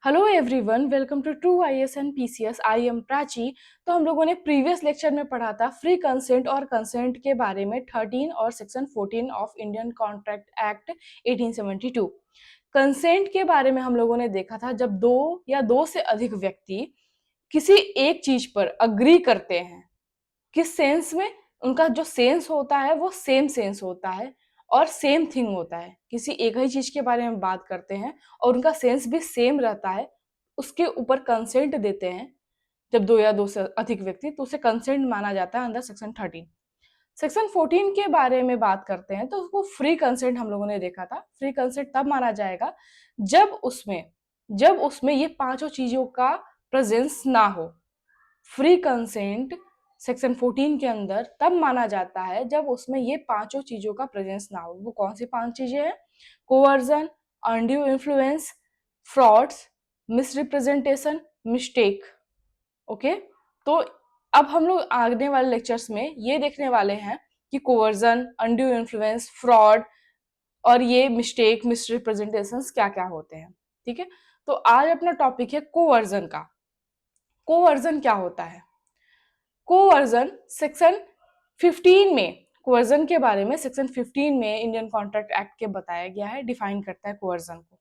Hello everyone, welcome to true IAS and PCS. I am Prachi. तो हम लोगों ने प्रीवियस लेक्चर में पढ़ा था फ्री कंसेंट और कंसेंट के बारे में 13 और section 14 of Indian Contract act 1872। Consent के बारे में हम लोगों ने देखा था जब दो या दो से अधिक व्यक्ति किसी एक चीज पर अग्री करते हैं। किस सेंस में? उनका जो सेंस होता है वो सेम सेंस होता है और सेम थिंग होता है। किसी एक ही चीज के बारे में बात करते हैं और उनका सेंस भी सेम रहता है, उसके ऊपर कंसेंट देते हैं। जब दो या दो से अधिक व्यक्ति, तो उसे कंसेंट माना जाता है अंडर सेक्शन 13। सेक्शन 14 के बारे में बात करते हैं तो उसको फ्री कंसेंट हम लोगों ने देखा था। फ्री कंसेंट तब माना जाएगा जब उसमें ये पांचों चीजों का प्रेजेंस ना हो। फ्री कंसेंट सेक्शन 14 के अंदर तब माना जाता है जब उसमें ये पांचों चीजों का प्रेजेंस ना हो। वो कौन सी पांच चीजें हैं? Coercion, undue influence, frauds, misrepresentation, mistake. Okay, तो अब हम लोग आगे वाले लेक्चर्स में ये देखने वाले हैं कि कोवर्जन, अनड्यू इन्फ्लुएंस, फ्रॉड और ये मिस्टेक, मिसरिप्रेजेंटेशन क्या क्या होते हैं। ठीक है, तो आज अपना टॉपिक है कोवर्जन का। कोवर्जन क्या होता है? कोवर्जन सेक्शन 15 में, कोवर्जन के बारे में सेक्शन 15 में इंडियन कॉन्ट्रैक्ट एक्ट के बताया गया है, डिफाइन करता है कोवर्जन को।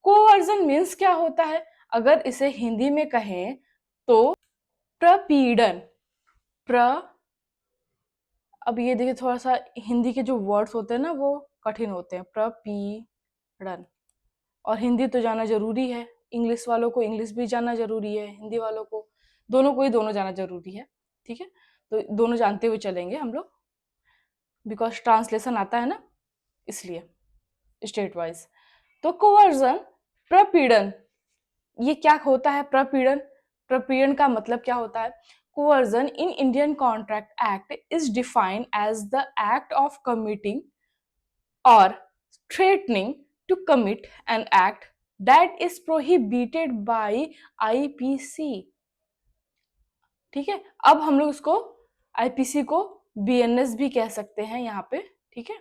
कोवर्जन मीन्स क्या होता है? अगर इसे हिंदी में कहें तो प्रपीड़न। प्र अब ये देखिए, थोड़ा सा हिंदी के जो वर्ड्स होते हैं ना वो कठिन होते हैं। प्रपीड़न, और हिंदी तो जाना जरूरी है। इंग्लिश वालों को इंग्लिश भी जानना जरूरी है, हिंदी वालों को दोनों को ही दोनों जाना जरूरी है। ठीक है, तो दोनों जानते हुए चलेंगे हम लोग, बिकॉज ट्रांसलेशन आता है ना, इसलिए स्टेट वाइज। तो कोवर्जन, प्रपीड़न, ये क्या होता है? प्रपीड़न, प्रपीड़न का मतलब क्या होता है? Coercion in Indian Contract Act is defined as the act of committing or threatening to commit an act that is prohibited by IPC। ठीक है, अब हम लोग इसको आईपीसी को बीएनएस भी कह सकते हैं यहाँ पे। ठीक है,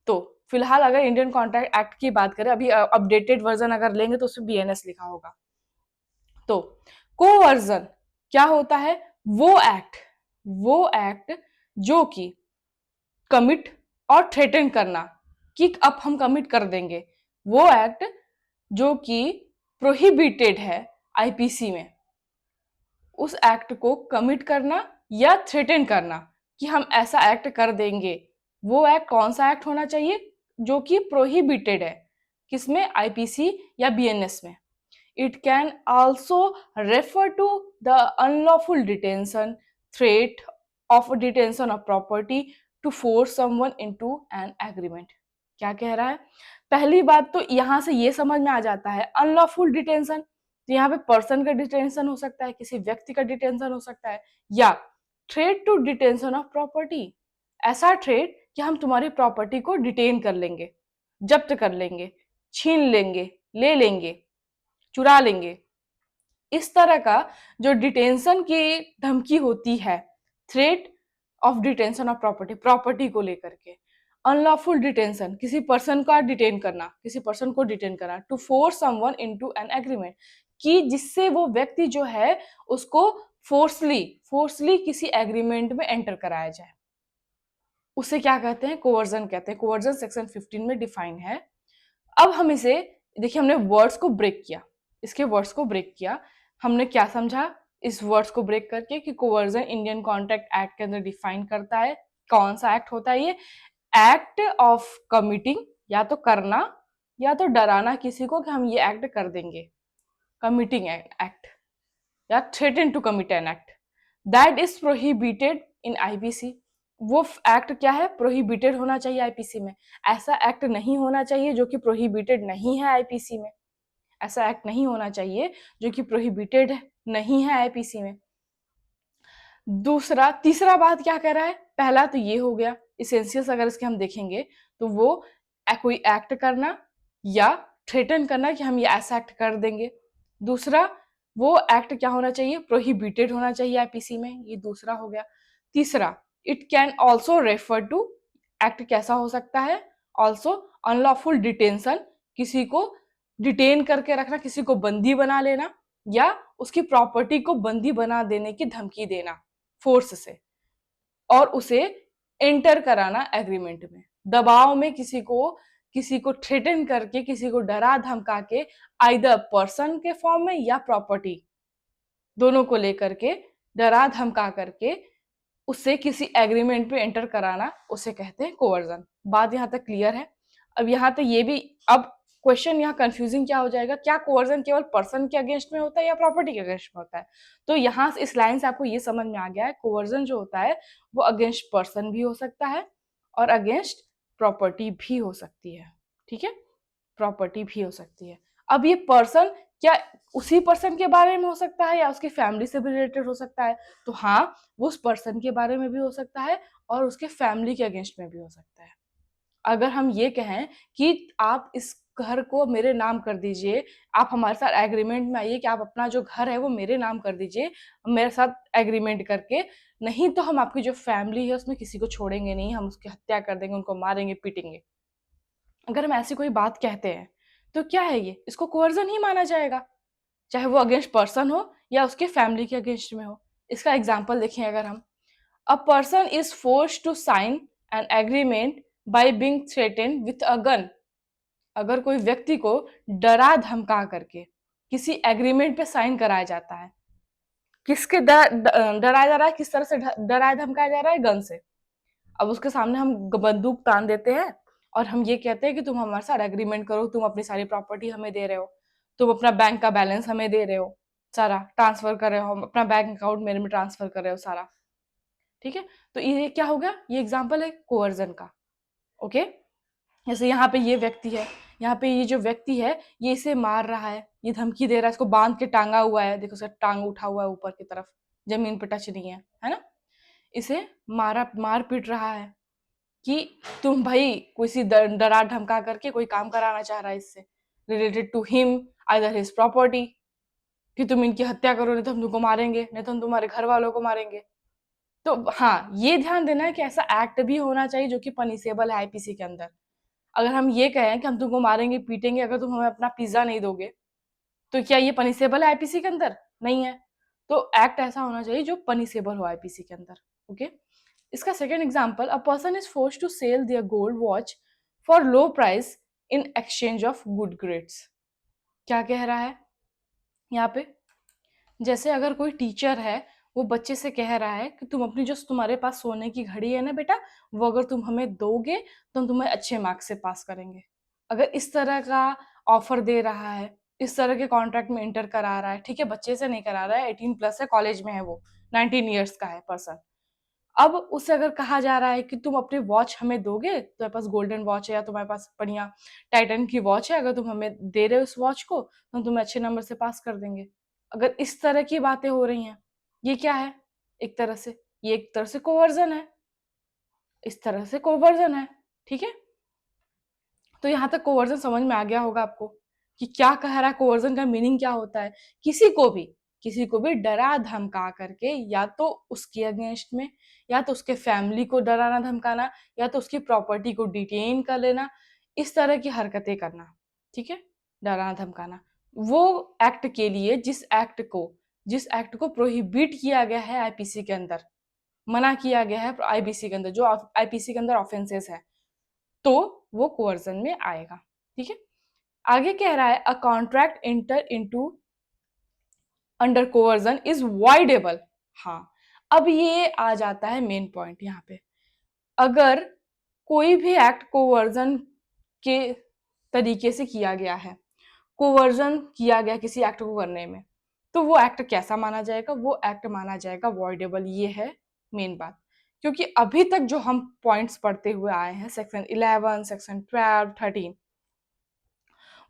तो फिलहाल अगर इंडियन कॉन्ट्रैक्ट एक्ट की बात करें, अभी अपडेटेड वर्जन अगर लेंगे तो उसमें बीएनएस लिखा होगा। तो कोवर्जन क्या होता है? वो एक्ट जो कि कमिट और थ्रेटन करना, कि अब हम कमिट कर देंगे। वो एक्ट जो कि प्रोहिबिटेड है आईपीसी में, उस एक्ट को कमिट करना या थ्रेटन करना कि हम ऐसा एक्ट कर देंगे। वो एक्ट कौन सा एक्ट होना चाहिए? जो कि प्रोहिबिटेड है। किसमें? आईपीसी या बीएनएस में। It can also refer to the unlawful detention, threat of detention of property to force someone into an agreement. क्या कह रहा है? पहली बात तो यहां से ये समझ में आ जाता है, अनलॉफुल डिटेंशन, तो यहाँ पे पर्सन का डिटेंशन हो सकता है, किसी व्यक्ति का डिटेंशन हो सकता है, या threat to detention of property, ऐसा थ्रेट कि हम तुम्हारी प्रॉपर्टी को डिटेन कर लेंगे, जब्त कर लेंगे, छीन लेंगे, ले लेंगे, चुरा लेंगे। इस तरह का जो डिटेंशन की धमकी होती है, threat of detention of property, property को लेकर के। अनलॉफुल डिटेंशन, किसी पर्सन का डिटेन करना, किसी पर्सन को डिटेन करना। To force someone into an agreement, कि जिससे वो व्यक्ति जो है उसको फोर्सली किसी एग्रीमेंट में एंटर कराया जाए, उसे क्या कहते हैं? कोवर्जन कहते हैं। कोवर्जन सेक्शन 15 में डिफाइन है। अब हम इसे देखिए, हमने वर्ड्स को ब्रेक किया, इसके वर्ड्स को ब्रेक किया। हमने क्या समझा इस वर्ड्स को ब्रेक करके? कि कोवर्जन इंडियन कॉन्ट्रैक्ट एक्ट के अंदर डिफाइन करता है। कौन सा एक्ट होता है ये? एक्ट ऑफ कमिटिंग, या तो करना या तो डराना किसी को कि हम ये एक्ट कर देंगे, कमिटिंग एक्ट, या threaten to commit an act that is prohibited in IPC. वो एक्ट क्या है? प्रोहिबिटेड होना चाहिए आईपीसी में। ऐसा एक्ट नहीं होना चाहिए जो कि प्रोहिबिटेड नहीं है आईपीसी में। ऐसा एक्ट नहीं होना चाहिए जो कि प्रोहिबिटेड नहीं है आईपीसी में। दूसरा, तीसरा बात क्या कह रहा है? पहला तो ये हो गया इसेंशियल्स, अगर इसके हम देखेंगे तो वो कोई एक्ट करना या थ्रेटन करना कि हम ये ऐसा एक्ट कर देंगे। दूसरा, वो एक्ट क्या होना चाहिए? प्रोहिबिटेड होना चाहिए आईपीसी में, ये दूसरा हो गया। तीसरा, it can also refer to, act कैसा हो सकता है? ऑल्सो अनलॉफुल डिटेंशन, किसी को डिटेन करके रखना, किसी को बंदी बना लेना, या उसकी प्रॉपर्टी को बंदी बना देने की धमकी देना फोर्स से, और उसे एंटर कराना एग्रीमेंट में, दबाव में किसी को थ्रेटन करके, किसी को डरा धमका के, आइदर पर्सन के फॉर्म में या प्रॉपर्टी, दोनों को लेकर के डरा धमका करके उससे किसी एग्रीमेंट पे एंटर कराना, उसे कहते हैं कोवर्जन। बात यहाँ तक क्लियर है? अब यहाँ तक ये भी, अब क्वेश्चन यहाँ कंफ्यूजिंग क्या हो जाएगा, क्या कोवर्जन केवल पर्सन के अगेंस्ट में होता है या प्रॉपर्टी के अगेंस्ट में होता है? तो यहाँ से इस लाइन से आपको ये समझ में आ गया है, कोवर्जन जो होता है वो अगेंस्ट पर्सन भी हो सकता है और अगेंस्ट प्रॉपर्टी भी हो सकती है। ठीक है, प्रॉपर्टी भी हो सकती है। अब ये पर्सन क्या उसी पर्सन के बारे में हो सकता है या उसकी फैमिली से भी रिलेटेड हो सकता है? तो हाँ, वो उस पर्सन के बारे में भी हो सकता है और उसके फैमिली के अगेंस्ट में भी हो सकता है। अगर हम ये कहें कि आप इस घर को मेरे नाम कर दीजिए, आप हमारे साथ एग्रीमेंट में आइए कि आप अपना जो घर है वो मेरे नाम कर दीजिए मेरे साथ एग्रीमेंट करके, नहीं तो हम आपकी जो फैमिली है उसमें किसी को छोड़ेंगे नहीं, हम उसकी हत्या कर देंगे, उनको मारेंगे, पीटेंगे। अगर हम ऐसी कोई बात कहते हैं तो क्या है ये, इसको कोवर्जन ही माना जाएगा, चाहे वो अगेंस्ट पर्सन हो या उसके फैमिली के अगेंस्ट में हो। इसका एग्जाम्पल देखें, अगर हम, a person is forced to sign an agreement by being threatened with a gun. अगर कोई व्यक्ति को डरा धमका करके किसी एग्रीमेंट पे साइन कराया जाता है, किसके डराया जा रहा है, किस तरह से डराया धमकाया जा रहा है? गन से। अब उसके सामने हम बंदूक तान देते हैं और हम ये कहते हैं कि तुम हमारे साथ एग्रीमेंट करो, तुम अपनी सारी प्रॉपर्टी हमें दे रहे हो, तुम अपना बैंक का बैलेंस हमें दे रहे हो, सारा ट्रांसफर कर रहे हो, अपना बैंक अकाउंट मेरे में ट्रांसफर कर रहे हो सारा। ठीक है, तो ये क्या हो गया, ये एग्जाम्पल है कोवर्जन का। ओके, जैसे यहाँ पे ये व्यक्ति है, यहाँ पे ये जो व्यक्ति है ये इसे मार रहा है, ये धमकी दे रहा है, इसको बांध के टांगा हुआ है, देखो उसका टांग उठा हुआ है ऊपर की तरफ, जमीन पे टच नहीं है ना, इसे मार पीट रहा है कि तुम भाई किसी डरा धमका करके कोई काम कराना चाह रहा है इससे, related to him either his property, कि तुम इनकी हत्या करो नहीं तो हम तुमको मारेंगे, नहीं तो हम तुम्हारे घर वालों को मारेंगे। तो हाँ, ये ध्यान देना है कि ऐसा एक्ट भी होना चाहिए जो कि पनिशेबल है आईपीसी के अंदर। अगर हम ये कहें कि हम तुमको मारेंगे पीटेंगे अगर तुम हमें अपना पिज्जा नहीं दोगे, तो क्या ये पनिशेबल है आईपीसी के अंदर? नहीं है। तो एक्ट ऐसा होना चाहिए जो पनिशेबल हो आईपीसी के अंदर। ओके, इसका second example, a person is forced to sell their gold watch for low price in exchange of good grades. क्या कह रहा है यहाँ पे, जैसे अगर कोई टीचर है वो बच्चे से कह रहा है कि तुम अपनी जो तुम्हारे पास सोने की घड़ी है ना बेटा, वो अगर तुम हमें दोगे तो हम तुम्हें अच्छे मार्क्स से पास करेंगे। अगर इस तरह का ऑफर दे रहा है, इस तरह के कॉन्ट्रैक्ट में एंटर करा रहा है, ठीक है बच्चे से नहीं करा रहा है, 18+ है, कॉलेज में है, वो 19 ईयर्स का है पर्सन, अब उससे अगर कहा जा रहा है कि तुम अपनी वॉच हमें दोगे, तुम्हारे पास गोल्डन वॉच है या तुम्हारे पास बढ़िया टाइटन की वॉच है, अगर तुम हमें दे रहे हो इस वॉच को तो हम तुम्हें अच्छे नंबर से पास कर देंगे। अगर इस तरह की बातें हो रही हैं, ये क्या है, एक तरह से ये एक तरह से कोवर्जन है, इस तरह से कोवर्जन है। ठीक है, तो यहाँ तक कोवर्जन समझ में आ गया होगा आपको कि क्या कह रहा है, कोवर्जन का मीनिंग क्या होता है। किसी को भी डरा धमका करके, या तो उसके अगेंस्ट में, या तो उसके फैमिली को डराना धमकाना, या तो उसकी प्रॉपर्टी को डिटेन कर लेना, इस तरह की हरकतें करना। ठीक है, डराना धमकाना, वो एक्ट के लिए जिस एक्ट को प्रोहिबिट किया गया है आईपीसी के अंदर, मना किया गया है आईपीसी के अंदर, जो आईपीसी के अंदर ऑफेंसेस है, तो वो कोवर्जन में आएगा। ठीक है, आगे कह रहा है, a contract inter into under coercion is voidable. हाँ, अब ये आ जाता है मेन पॉइंट यहाँ पे, अगर कोई भी एक्ट कोवर्जन के तरीके से किया गया है, कोवर्जन किया गया किसी एक्ट को करने में, तो वो एक्ट कैसा माना जाएगा, वो एक्ट माना जाएगा वॉइडेबल। ये है मेन बात, क्योंकि अभी तक जो हम पॉइंट्स पढ़ते हुए आए हैं, सेक्शन 11, सेक्शन 12, 13,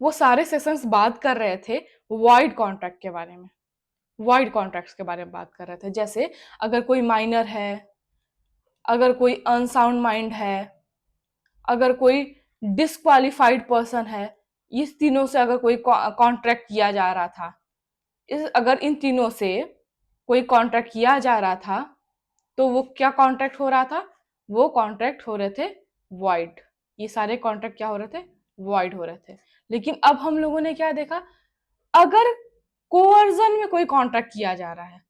वो सारे सेक्शंस बात कर रहे थे वॉइड कॉन्ट्रैक्ट के बारे में, वॉइड कॉन्ट्रैक्ट्स के बारे में बात कर रहे थे। जैसे अगर कोई माइनर है, अगर कोई अनसाउंड माइंड है, अगर कोई डिस्क्वालिफाइड पर्सन है, इस तीनों से अगर कोई कॉन्ट्रैक्ट किया जा रहा था, अगर इन तीनों से कोई कॉन्ट्रैक्ट किया जा रहा था, तो वो क्या कॉन्ट्रैक्ट हो रहा था, वो कॉन्ट्रैक्ट हो रहे थे वॉइड। ये सारे कॉन्ट्रैक्ट क्या हो रहे थे, वॉइड हो रहे थे। लेकिन अब हम लोगों ने क्या देखा, अगर कोवर्जन में कोई कॉन्ट्रैक्ट किया जा रहा है,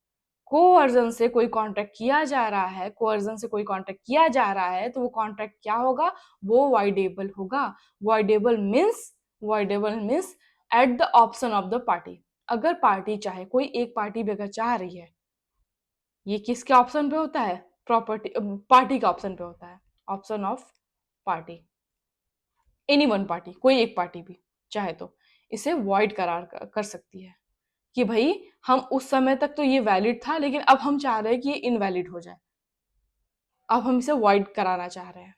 कोवर्जन से कोई कॉन्ट्रैक्ट किया जा रहा है, कोवर्जन से कोई कॉन्ट्रैक्ट किया जा रहा है, तो वो कॉन्ट्रैक्ट क्या होगा, वो वाइडेबल होगा। Voidable means at the option of the party. अगर पार्टी चाहे, कोई एक पार्टी भी अगर चाह रही है, ये किसके ऑप्शन पे होता है, प्रॉपर्टी पार्टी के ऑप्शन पे होता है, option of party, any one party, कोई एक पार्टी भी चाहे तो इसे वॉइड करार कर सकती है कि भाई हम उस समय तक तो ये वैलिड था, लेकिन अब हम चाह रहे हैं कि ये इनवैलिड हो जाए, अब हम इसे वॉइड कराना चाह रहे हैं,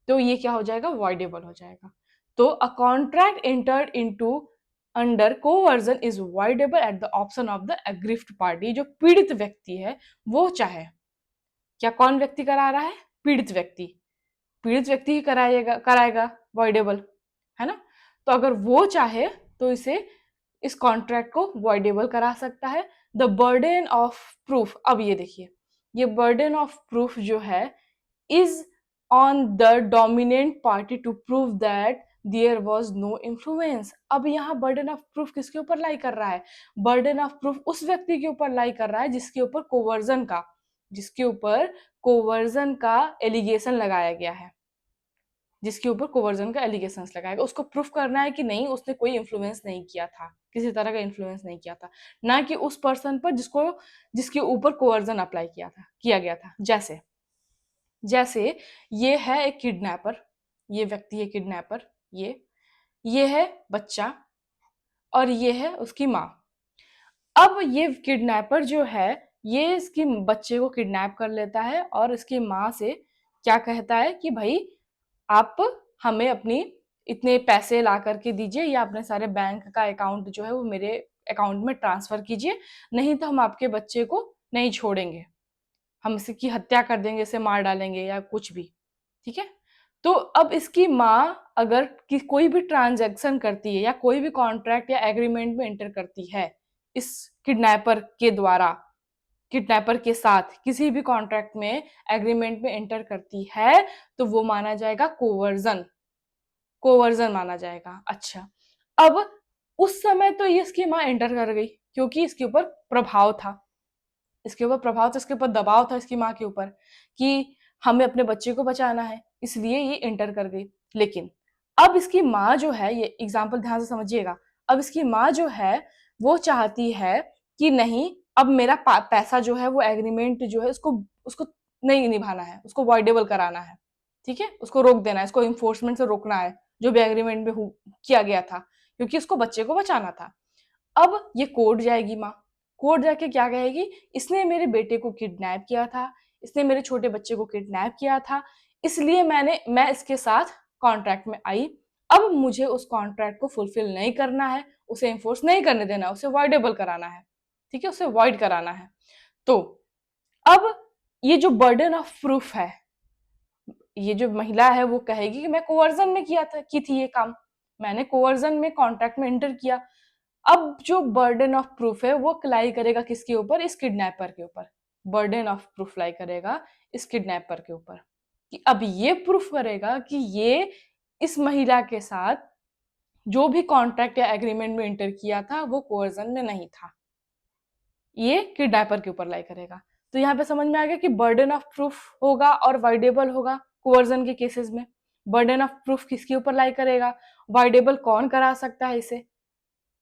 तो ये क्या हो जाएगा, वॉइडेबल हो जाएगा। तो a contract entered into under coercion is voidable at the option of the aggrieved party. जो पीड़ित व्यक्ति है वो चाहे, क्या कौन व्यक्ति करा रहा है, पीड़ित व्यक्ति, पीड़ित व्यक्ति ही कराएगा कराएगा वॉइडेबल, है ना। तो अगर वो चाहे तो इसे, इस कॉन्ट्रैक्ट को वॉइडेबल करा सकता है। द बर्डन ऑफ प्रूफ, अब ये देखिए, ये बर्डन ऑफ प्रूफ जो है is on the dominant party to prove that there was no influence. अब यहाँ बर्डन ऑफ प्रूफ किसके ऊपर लाई कर रहा है, बर्डन ऑफ प्रूफ उस व्यक्ति के ऊपर लाई कर रहा है जिसके ऊपर कोवर्जन का एलिगेशन लगाया गया है, जिसके ऊपर कोवर्जन का एलिगेशन लगाएगा, उसको प्रूफ करना है कि नहीं उसने कोई इन्फ्लुएंस नहीं किया था, किसी तरह का इन्फ्लुएंस नहीं किया था, ना कि उस पर्सन पर जिसके ऊपर कोवर्जन अप्लाई किया गया था। जैसे जैसे ये है एक किडनैपर, ये व्यक्ति है किडनैपर, ये है बच्चा और ये है उसकी माँ। अब ये किडनैपर जो है, ये इसकी बच्चे को किडनैप कर लेता है और इसकी माँ से क्या कहता है कि भाई आप हमें अपनी इतने पैसे ला करके दीजिए, या अपने सारे बैंक का अकाउंट जो है वो मेरे अकाउंट में ट्रांसफर कीजिए, नहीं तो हम आपके बच्चे को नहीं छोड़ेंगे, हम इसकी हत्या कर देंगे, इसे मार डालेंगे या कुछ भी, ठीक है। तो अब इसकी माँ अगर कोई भी ट्रांजैक्शन करती है या कोई भी कॉन्ट्रैक्ट या एग्रीमेंट में एंटर करती है इस किडनैपर के द्वारा, किडनैपर के साथ किसी भी कॉन्ट्रैक्ट में एग्रीमेंट में एंटर करती है, तो वो माना जाएगा कोवर्जन, कोवर्जन माना जाएगा। अच्छा, अब उस समय तो ये इसकी माँ एंटर कर गई क्योंकि इसके ऊपर प्रभाव था, इसके ऊपर प्रभाव था, इसके ऊपर दबाव था इसकी माँ के ऊपर कि हमें अपने बच्चे को बचाना है, इसलिए ये इंटर कर गई। लेकिन अब इसकी माँ जो है, ये एग्जाम्पल ध्यान से समझिएगा, अब इसकी माँ जो है वो चाहती है कि नहीं, अब मेरा पैसा जो है वो एग्रीमेंट जो है उसको उसको नहीं निभाना है, उसको वॉइडेबल कराना है, ठीक है, उसको रोक देना है, इसको इन्फोर्समेंट से रोकना है जो भी एग्रीमेंट में किया गया था, क्योंकि उसको बच्चे को बचाना था। अब ये कोर्ट जाएगी माँ, कोर्ट जाके क्या कहेगी, इसने मेरे बेटे को किडनैप किया था, इसने मेरे छोटे बच्चे को किडनैप किया था, इसलिए मैं इसके साथ कॉन्ट्रैक्ट में आई, अब मुझे उस कॉन्ट्रैक्ट को फुलफिल नहीं करना है, उसे इन्फोर्स नहीं करने देना, उसे वॉइडेबल कराना है, ठीक है, उसे वॉइड कराना है। तो अब ये जो बर्डन ऑफ प्रूफ है, ये जो महिला है वो कहेगी कि मैं कोवर्जन में की थी ये काम, मैंने कोवर्जन में कॉन्ट्रैक्ट में एंटर किया। अब जो बर्डन ऑफ प्रूफ है वो लाई करेगा किसके ऊपर, इस किडनैपर के ऊपर, बर्डन ऑफ प्रूफ लाई करेगा इस किडनैपर के ऊपर, कि अब ये प्रूफ करेगा कि ये इस महिला के साथ जो भी कॉन्ट्रैक्ट या एग्रीमेंट में एंटर किया था वो कोवर्जन में नहीं था, ये किडनैपर के ऊपर लाई करेगा। तो यहाँ पे समझ में आ गया कि बर्डन ऑफ प्रूफ होगा और वाइडेबल होगा कोवर्जन के केसेस में। बर्डन ऑफ प्रूफ किसके ऊपर लाई करेगा, वाइडेबल कौन करा सकता है इसे,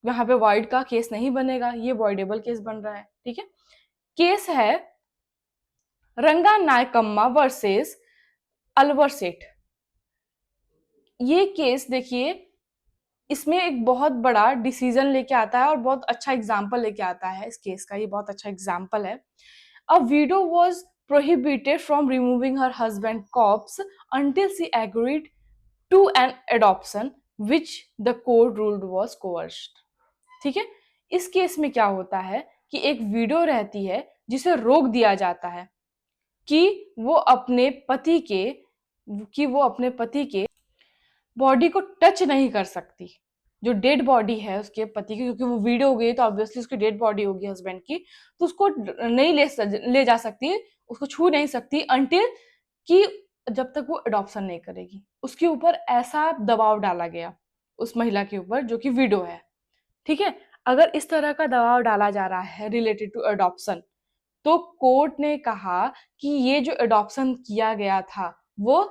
यहाँ पे वाइड का केस नहीं बनेगा, ये वॉइडेबल केस बन रहा है, ठीक है। केस है रंगा नायकम्मा वर्सेस अलवर सेठ। ये केस देखिए, इसमें एक बहुत बड़ा डिसीजन लेके आता है और बहुत अच्छा एग्जाम्पल लेके आता है इस केस का, ये बहुत अच्छा एग्जाम्पल है। अ widow was prohibited from removing her husband corpse until she agreed to an adoption which the court ruled was coerced। ठीक है, इस केस में क्या होता है कि एक विडो रहती है जिसे रोक दिया जाता है कि वो अपने पति के बॉडी को टच नहीं कर सकती, जो डेड बॉडी है उसके पति की, क्योंकि वो विडो हो गई तो ऑब्वियसली उसकी डेड बॉडी होगी हस्बैंड की, तो उसको नहीं ले जा सकती, उसको छू नहीं सकती अनटिल कि जब तक वो अडॉप्शन नहीं करेगी। उसके ऊपर ऐसा दबाव डाला गया, उस महिला के ऊपर जो कि विडो है, ठीक है। अगर इस तरह का दबाव डाला जा रहा है रिलेटेड टू अडॉप्शन, तो कोर्ट ने कहा कि ये जो अडॉप्शन किया गया था वो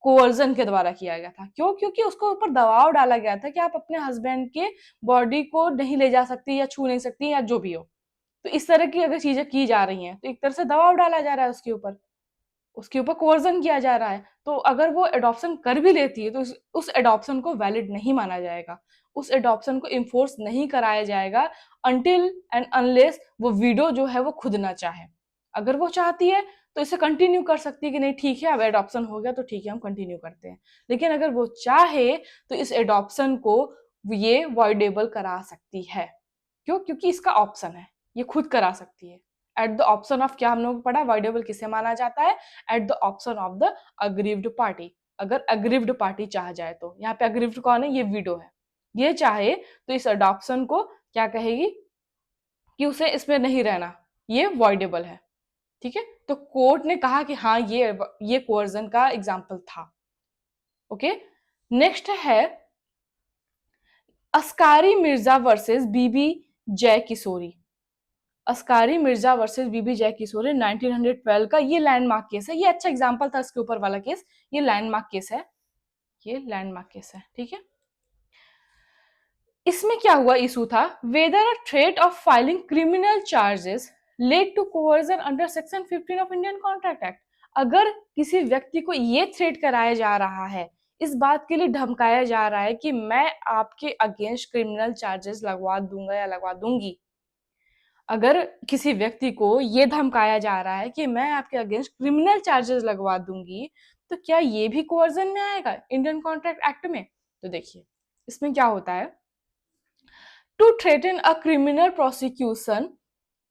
कोअर्जन के द्वारा किया गया था। क्यों? क्योंकि उसको ऊपर दबाव डाला गया था कि आप अपने हस्बैंड के बॉडी को नहीं ले जा सकती या छू नहीं सकती या जो भी हो। तो इस तरह की अगर चीजें की जा रही हैं तो एक तरह से दबाव डाला जा रहा है उसके ऊपर कोअर्जन किया जा रहा है। तो अगर वो एडॉप्शन कर भी लेती है तो उस एडॉप्शन को वैलिड नहीं माना जाएगा, उस एडॉप्शन को इन्फोर्स नहीं कराया जाएगा अनटिल एंड अनलेस वो विडो जो है वो खुद ना चाहे। अगर वो चाहती है तो इसे कंटिन्यू कर सकती है कि नहीं ठीक है अब एडॉप्शन हो गया तो ठीक है हम कंटिन्यू करते हैं। लेकिन अगर वो चाहे तो इस एडॉप्शन को ये वॉइडेबल करा सकती है। क्यों? क्योंकि इसका ऑप्शन है, ये खुद करा सकती है। एट द ऑप्शन ऑफ, क्या हम लोग पढ़ा, वॉइडेबल किसे माना जाता है? At the option of the aggrieved party. अगर अग्रीव्ड पार्टी चाह जाए तो। यहाँ पे अग्रीव्ड कौन है? ये विडो है। ये चाहे तो इस अडॉप्शन को क्या कहेगी कि उसे इसमें नहीं रहना, ये वॉइडेबल है, ठीक है। तो कोर्ट ने कहा कि हाँ ये कोअर्जन का एग्जाम्पल था। ओके, नेक्स्ट है अस्कारी मिर्जा वर्सेस बीबी जय किशोरी। अस्कारी मिर्जा वर्सेस बीबी जय किशोरी 1912 का ये लैंडमार्क केस है। ये अच्छा एग्जांपल था इसके ऊपर वाला केस। ये लैंडमार्क केस है, ये लैंडमार्क केस है, ठीक है। इसमें क्या हुआ इशू था, whether a threat of filing criminal charges led to coercion under section 15 of Indian Contract Act. अगर किसी व्यक्ति को ये थ्रेट कराया जा रहा है, इस बात के लिए धमकाया जा रहा है कि मैं आपके अगेंस्ट क्रिमिनल चार्जेस लगवा दूंगा या लगवा दूंगी, अगर किसी व्यक्ति को ये धमकाया जा रहा है कि मैं आपके अगेंस्ट क्रिमिनल चार्जेस लगवा दूंगी, तो क्या ये भी कोवर्जन में आएगा इंडियन कॉन्ट्रैक्ट एक्ट में? तो देखिए इसमें क्या होता है, to threaten a criminal prosecution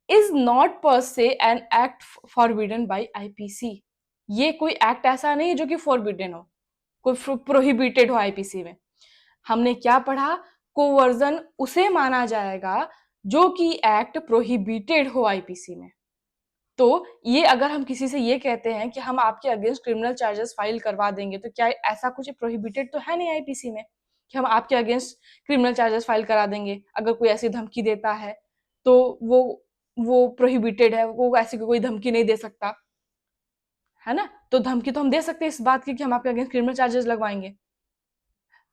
is not per an act forbidden by IPC. ये कोई एक्ट ऐसा नहीं है जो कि फॉरबिडन हो, कोई प्रोहिबिटेड हो आईपीसी में। हमने क्या पढ़ा, कोवर्जन उसे माना जाएगा जो कि एक्ट प्रोहिबिटेड हो आईपीसी में। तो ये अगर हम किसी से ये कहते हैं कि हम आपके अगेंस्ट क्रिमिनल चार्जेस फाइल करवा देंगे, तो क्या ऐसा कुछ प्रोहिबिटेड तो है नहीं आईपीसी में कि हम आपके अगेंस्ट क्रिमिनल चार्जेस फाइल करा देंगे। अगर कोई ऐसी धमकी देता है तो वो प्रोहिबिटेड है, वो ऐसी कोई धमकी नहीं दे सकता, है ना। तो धमकी तो हम दे सकते हैं इस बात की कि हम आपके अगेंस्ट क्रिमिनल चार्जेस लगवाएंगे।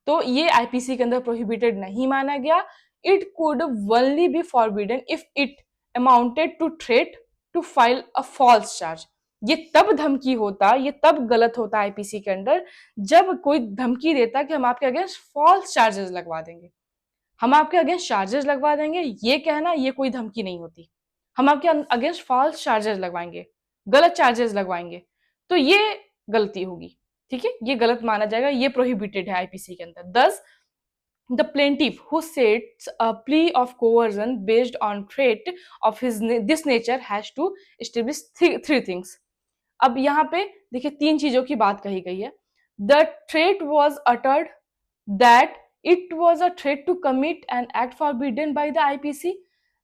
तो ये आईपीसी के अंदर प्रोहिबिटेड नहीं माना गया। It could only be forbidden if it amounted to threat to file a false charge. ये तब धमकी होता, ये तब गलत होता आईपीसी के अंदर जब कोई धमकी देता कि हम आपके अगेंस्ट फॉल्स चार्जेस लगवा देंगे। हम आपके अगेंस्ट चार्जेस लगवा देंगे, ये कहना ये कोई धमकी नहीं होती। हम आपके अगेंस्ट फॉल्स चार्जेस लगवाएंगे, गलत चार्जेस लगवाएंगे, तो ये गलती होगी, ठीक है। ये गलत माना जाएगा, ये प्रोहिबिटेड है आईपीसी के अंदर। दस, the plaintiff who sets a plea of coercion based on threat of this nature has to establish three things। अब यहाँ पे देखिए तीन चीजों की बात कही गई है। The threat was uttered, that it was a threat to commit an act forbidden by the IPC.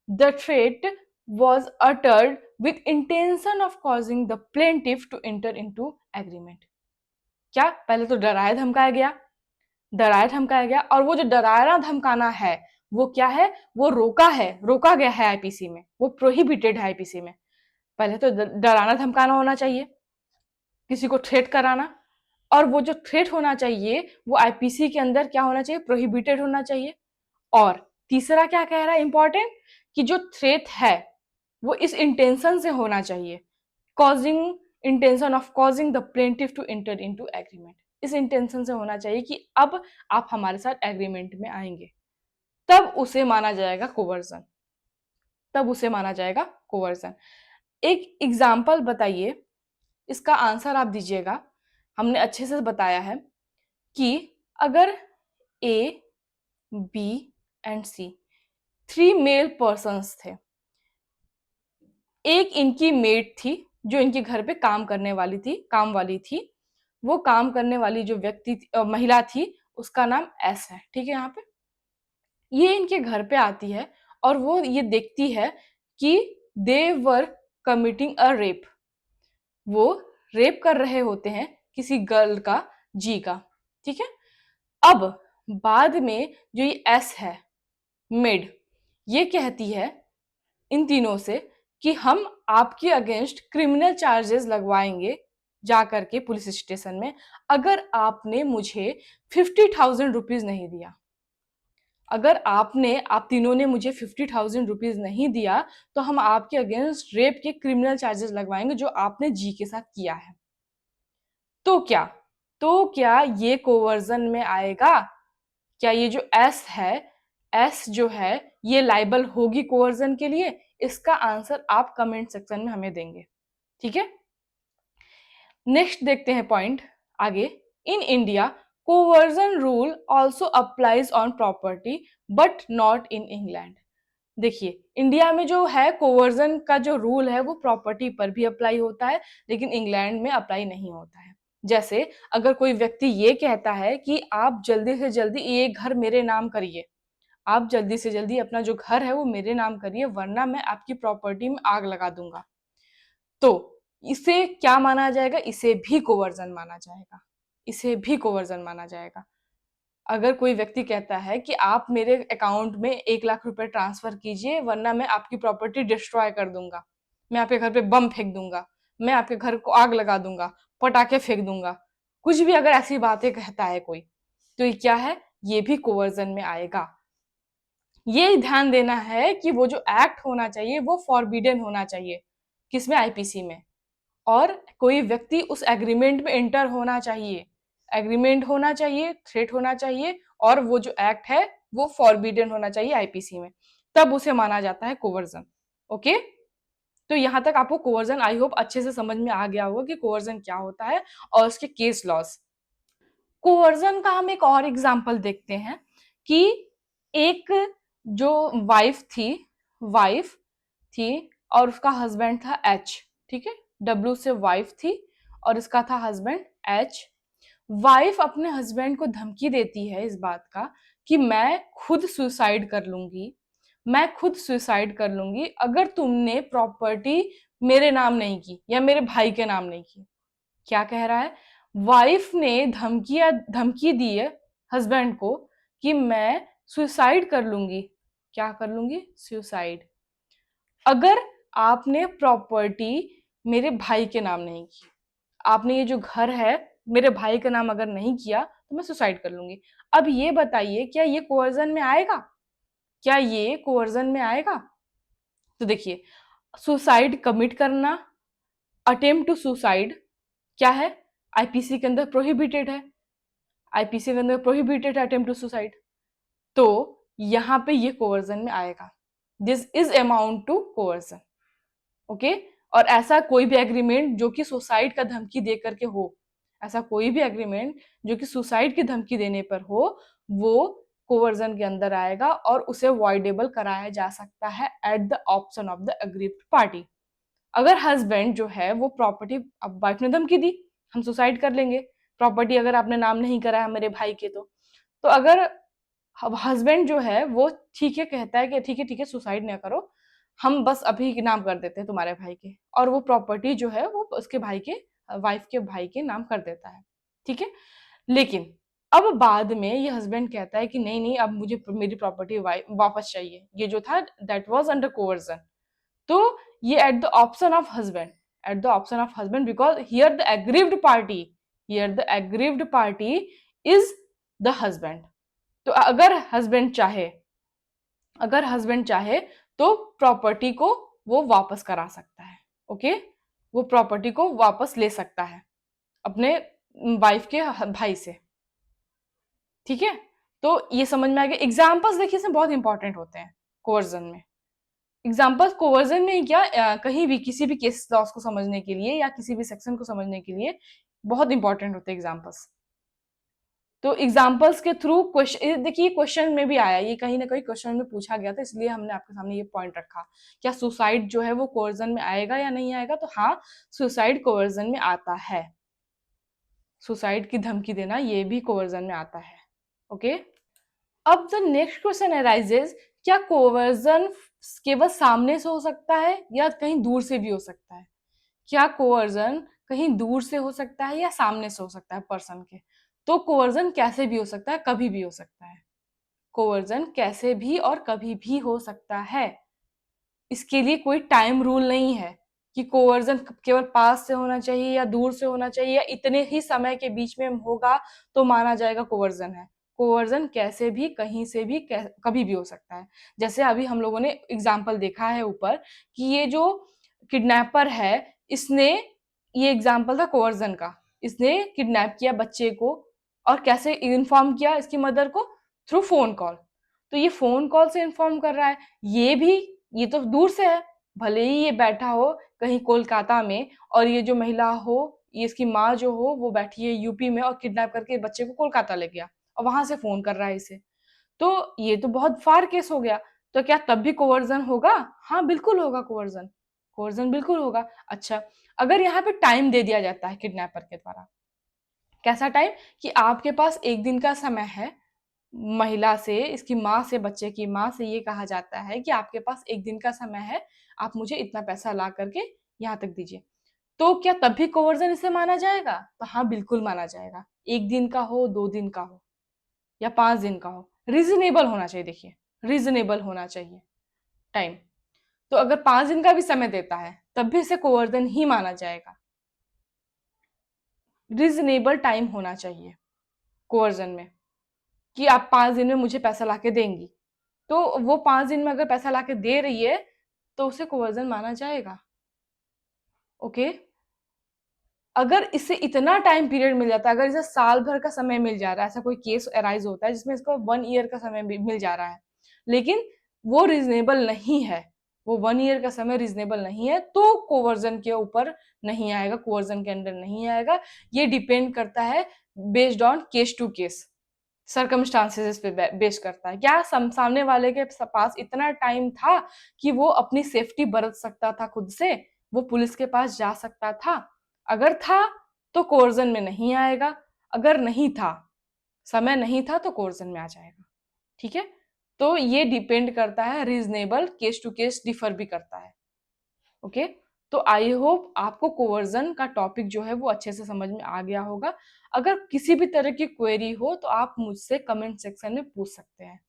The threat was uttered with intention of causing the plaintiff to enter into agreement। क्या पहले तो डराया धमकाया गया, डराया धमकाया गया, और वो जो डराना धमकाना है वो क्या है, वो रोका गया है आईपीसी में, वो प्रोहिबिटेड है आईपीसी में। पहले तो डराना धमकाना होना चाहिए, किसी को थ्रेट कराना, और वो जो थ्रेट होना चाहिए वो आईपीसी के अंदर क्या होना चाहिए, प्रोहिबिटेड होना चाहिए। और तीसरा क्या कह रहा है इंपॉर्टेंट, कि जो थ्रेट है वो इस इंटेंशन से होना चाहिए, causing intention of causing the plaintiff to enter into agreement. इस इंटेंशन से होना चाहिए कि अब आप हमारे साथ एग्रीमेंट में आएंगे, तब उसे माना जाएगा कोवर्जन, तब उसे माना जाएगा कोवर्जन। एक एग्जाम्पल बताइए, इसका आंसर आप दीजिएगा। हमने अच्छे से बताया है कि अगर A B and C three male persons थे, एक इनकी मेड थी जो इनके घर पे काम करने वाली थी, काम वाली थी। वो काम करने वाली जो व्यक्ति महिला थी उसका नाम एस है, ठीक है। यहाँ पे ये इनके घर पे आती है और वो ये देखती है कि दे वर कमिटिंग अ रेप, वो रेप कर रहे होते हैं किसी गर्ल का, जी का, ठीक है। अब बाद में जो ये एस है, मिड, ये कहती है इन तीनों से कि हम आपके अगेंस्ट क्रिमिनल चार्जेस लगवाएंगे जा करके पुलिस स्टेशन में, अगर आपने मुझे 50,000 रुपीज नहीं दिया। अगर आप तीनों ने मुझे 50,000 रुपीज नहीं दिया तो हम आपके अगेंस्ट रेप के क्रिमिनल चार्जेस लगवाएंगे जो आपने जी के साथ किया है। तो क्या ये कोवर्जन में आएगा? क्या ये जो एस है, एस जो है ये लाइबल होगी कोवर्जन के लिए? इसका आंसर आप कमेंट सेक्शन में हमें देंगे, ठीक है। नेक्स्ट देखते हैं पॉइंट आगे। In India coercion rule also applies on property but not in England. देखिए, इंडिया में जो है कोवर्जन का जो रूल है वो प्रॉपर्टी पर भी अप्लाई होता है, लेकिन इंग्लैंड में अप्लाई नहीं होता है। जैसे अगर कोई व्यक्ति ये कहता है कि आप जल्दी से जल्दी ये घर मेरे नाम करिए, आप जल्दी से जल्दी अपना जो घर है वो मेरे नाम करिए वरना मैं आपकी प्रॉपर्टी में आग लगा दूंगा, तो इसे क्या माना जाएगा? इसे भी कोवर्जन माना जाएगा, इसे भी कोवर्जन माना जाएगा। अगर कोई व्यक्ति कहता है कि आप मेरे अकाउंट में 1 लाख रुपए ट्रांसफर कीजिए वरना मैं आपकी प्रॉपर्टी डिस्ट्रॉय कर दूंगा, मैं आपके घर पे बम फेंक दूंगा, मैं आपके घर को आग लगा दूंगा, पटाखे फेंक दूंगा, कुछ भी अगर ऐसी बातें कहता है कोई, तो ये क्या है? ये भी कोवर्जन में आएगा। ये ध्यान देना है कि वो जो एक्ट होना चाहिए वो फॉरबिडन होना चाहिए, किसमें? आईपीसी में। और कोई व्यक्ति उस एग्रीमेंट में एंटर होना चाहिए, एग्रीमेंट होना चाहिए, थ्रेट होना चाहिए, और वो जो एक्ट है वो फॉरबिडन होना चाहिए आईपीसी में, तब उसे माना जाता है कोवर्जन। ओके, तो यहां तक आपको कोवर्जन आई होप अच्छे से समझ में आ गया होगा कि कोवर्जन क्या होता है और उसके केस लॉस। कोवर्जन का हम एक और एग्जांपल देखते हैं कि एक जो वाइफ थी और उसका हस्बैंड था एच, ठीक है, डब्ल्यू से वाइफ थी और इसका था हस्बैंड एच। वाइफ अपने हस्बैंड को धमकी देती है इस बात का कि मैं खुद सुसाइड कर लूंगी, मैं खुद सुसाइड कर लूंगी अगर तुमने प्रॉपर्टी मेरे नाम नहीं की या मेरे भाई के नाम नहीं की। क्या कह रहा है? वाइफ ने धमकी दी है हस्बैंड को कि मैं सुसाइड कर लूंगी। क्या कर लूंगी? सुसाइड, अगर आपने प्रॉपर्टी मेरे भाई के नाम नहीं की, आपने ये जो घर है मेरे भाई का नाम अगर नहीं किया तो मैं सुसाइड कर लूंगी। अब ये बताइए क्या ये कोवर्जन में आएगा? क्या ये कोवर्जन में आएगा? तो देखिए, सुसाइड कमिट करना, अटेम्प्ट टू सुसाइड क्या है? आईपीसी के अंदर प्रोहिबिटेड है, आईपीसी के अंदर प्रोहिबिटेड है अटेम्प्ट टू सुसाइड, तो यहां पे ये कोवर्जन में आएगा। This is amount to coercion. Okay, और ऐसा कोई भी एग्रीमेंट जो कि सुसाइड का धमकी दे करके हो, ऐसा कोई भी एग्रीमेंट जो कि सुसाइड की धमकी देने पर हो, वो कोवर्जन के अंदर आएगा और उसे वॉइडेबल कराया जा सकता है at the option of the aggrieved party. अगर हस्बैंड जो है वो प्रॉपर्टी, अब वाइफ ने धमकी दी हम सुसाइड कर लेंगे, प्रॉपर्टी अगर आपने नाम नहीं करा है मेरे भाई के, तो अगर हस्बैंड जो है वो ठीक है कहता है कि ठीक है सुसाइड ना करो, हम बस अभी नाम कर देते हैं तुम्हारे भाई के, और वो प्रॉपर्टी जो है वो उसके भाई के, वाइफ के भाई के नाम कर देता है, ठीक है। लेकिन अब बाद में ये हस्बैंड कहता है कि नहीं नहीं अब मुझे मेरी प्रॉपर्टी वापस चाहिए, ये जो था दैट वाज अंडर कोवर्जन, तो ये at the option of husband, at the option of husband, because here the aggrieved party, here the aggrieved party is the husband. तो अगर हस्बैंड चाहे तो प्रॉपर्टी को वो वापस करा सकता है। ओके, वो प्रॉपर्टी को वापस ले सकता है अपने वाइफ के भाई से, ठीक है। तो ये समझ में आ गया। एग्जाम्पल्स देखिए इसमें बहुत इंपॉर्टेंट होते हैं कोवर्जन में। एग्जाम्पल्स कोवर्जन में ही क्या, कहीं भी किसी भी केस लॉस को समझने के लिए या किसी भी सेक्शन को समझने के लिए बहुत इंपॉर्टेंट होते हैं एग्जाम्पल्स। तो एग्जाम्पल्स के थ्रू क्वेश्चन, देखिए क्वेश्चन में भी आया, ये कहीं ना कहीं क्वेश्चन में पूछा गया था, इसलिए हमने आपके सामने ये पॉइंट रखा। क्या सुसाइड जो है वो कोवर्जन में आएगा या नहीं आएगा? तो हाँ, सुसाइड कोवर्जन में आता है, सुसाइड की धमकी देना ये भी कोवर्जन में आता है। ओके, अब द नेक्स्ट क्वेश्चन अराइजेज, क्या कोवर्जन केवल सामने से हो सकता है या कहीं दूर से भी हो सकता है? क्या कोवर्जन कहीं दूर से हो सकता है या सामने से हो सकता है पर्सन के? तो कोवर्जन कैसे भी हो सकता है, कभी भी हो सकता है। कोवर्जन कैसे भी और कभी भी हो सकता है। इसके लिए कोई टाइम रूल नहीं है कि कोवर्जन केवल पास से होना चाहिए या दूर से होना चाहिए या इतने ही समय के बीच में होगा तो माना जाएगा कोवर्जन है। कोवर्जन कैसे भी, कहीं से भी, कभी भी हो सकता है। जैसे अभी हम लोगों ने एग्जाम्पल देखा है ऊपर कि ये जो किडनैपर है, इसने, ये एग्जाम्पल था कोवर्जन का, इसने किडनैप किया बच्चे को और कैसे इन्फॉर्म किया इसकी मदर को, थ्रू फोन कॉल। तो ये फोन कॉल से इन्फॉर्म कर रहा है, ये भी, ये तो दूर से है, भले ही ये बैठा हो कहीं कोलकाता में और ये जो महिला हो, ये इसकी माँ जो हो वो बैठी है यूपी में और किडनैप करके बच्चे को कोलकाता ले गया और वहां से फोन कर रहा है इसे। तो ये तो बहुत फार केस हो गया। तो क्या तब भी कोवर्जन होगा? हाँ बिल्कुल होगा कोवर्जन, कोवर्जन बिल्कुल होगा। अच्छा, अगर यहाँ पे टाइम दे दिया जाता है किडनैपर के द्वारा, कैसा टाइम, कि आपके पास एक दिन का समय है, महिला से, इसकी माँ से, बच्चे की माँ से ये कहा जाता है कि आपके पास एक दिन का समय है, आप मुझे इतना पैसा ला करके यहाँ तक दीजिए। तो क्या तब भी कोवर्जन इसे माना जाएगा? तो हाँ बिल्कुल माना जाएगा। एक दिन का हो, 2 दिन का हो या 5 दिन का हो, रीजनेबल होना चाहिए। देखिए, रीजनेबल होना चाहिए टाइम। तो अगर 5 दिन का भी समय देता है तब भी इसे कोवर्जन ही माना जाएगा। रीजनेबल टाइम होना चाहिए कोवर्जन में, कि आप 5 दिन में मुझे पैसा लाके देंगी, तो वो 5 दिन में अगर पैसा लाके दे रही है तो उसे कोवर्जन माना जाएगा। ओके, अगर इसे इतना टाइम पीरियड मिल जाता है, अगर इसे साल भर का समय मिल जा रहा है, ऐसा कोई केस अराइज होता है जिसमें इसको 1 ईयर का समय मिल जा रहा है, लेकिन वो रीजनेबल नहीं है, वो 1 ईयर का समय रीजनेबल नहीं है, तो कोवर्जन के ऊपर नहीं आएगा, कोवर्जन के अंडर नहीं आएगा। ये डिपेंड करता है based on case to case, circumstances पे बेस करता है। क्या सामने वाले के पास इतना टाइम था कि वो अपनी सेफ्टी बरत सकता था खुद से, वो पुलिस के पास जा सकता था? अगर था तो कोर्जन में नहीं आएगा, अगर नहीं था, समय नहीं था, तो कोर्जन में आ जाएगा। ठीक है, तो ये डिपेंड करता है, reasonable case to case differ भी करता है। ओके, तो आई होप आपको कोवर्जन का टॉपिक जो है वो अच्छे से समझ में आ गया होगा। अगर किसी भी तरह की क्वेरी हो तो आप मुझसे कमेंट सेक्शन में पूछ सकते हैं।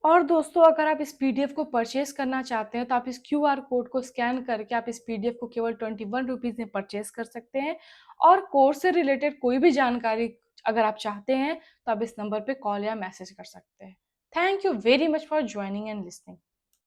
और दोस्तों, अगर आप इस पीडीएफ को परचेज करना चाहते हैं तो आप इस क्यूआर कोड को स्कैन करके आप इस पीडीएफ को केवल 21 रुपीज में परचेज कर सकते हैं। और कोर्स से रिलेटेड कोई भी जानकारी अगर आप चाहते हैं तो आप इस नंबर पे कॉल या मैसेज कर सकते हैं। Thank you very much for joining and listening.